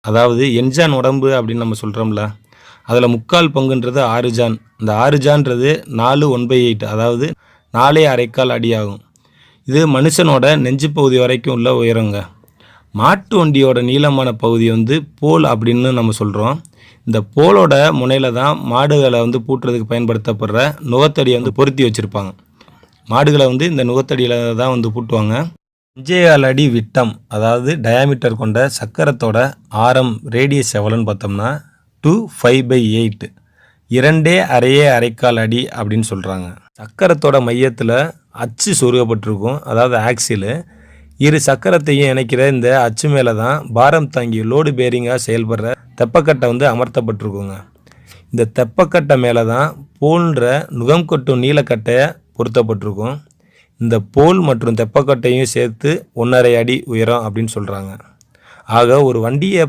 அதாவது எண்ஜான் உடம்பு அப்படின்னு நம்ம சொல்கிறோம்ல, அதில் 3/4 பங்குன்றது 6 ஜான். இந்த 6 ஜான்றது 4 1/8, அதாவது 4 1/4 அடி ஆகும். இது மனுஷனோட நெஞ்சு பகுதி வரைக்கும் உள்ள உயரங்க. மாட்டு வண்டியோட நீளமான பகுதி போல் அப்படின்னு நம்ம சொல்கிறோம். இந்த போலோட முனையில் தான் மாடுகளை பூட்டுறதுக்கு பயன்படுத்தப்படுற நுகத்தடியை பொருத்தி வச்சுருப்பாங்க. மாடுகளை இந்த நுகத்தடியில் தான் பூட்டுவாங்க. 5.25 அடி விட்டம், அதாவது டயாமீட்டர் கொண்ட சக்கரத்தோட ஆரம் ரேடியஸ் எவ்வளோன்னு பார்த்தோம்னா 2 1/4 அடி அப்படின்னு சொல்கிறாங்க. சக்கரத்தோட மையத்தில் அச்சு சொருகப்பட்டிருக்கும், அதாவது ஆக்சிலு. இரு சக்கரத்தையும் இணைக்கிற இந்த அச்சு மேலே தான் பாரம் தாங்கி லோடு பேரிங்காக செயல்படுற தெப்பக்கட்டை அமர்த்தப்பட்டிருக்குங்க. இந்த தெப்பக்கட்டை மேலே தான் போல்ன்ற நுகம் கொட்டும் நீலக்கட்டையை பொருத்தப்பட்டிருக்கும். இந்த போல் மற்றும் தெப்பக்கட்டையும் சேர்த்து 1.5 அடி உயரம் அப்படின்னு சொல்கிறாங்க. ஆக ஒரு வண்டியை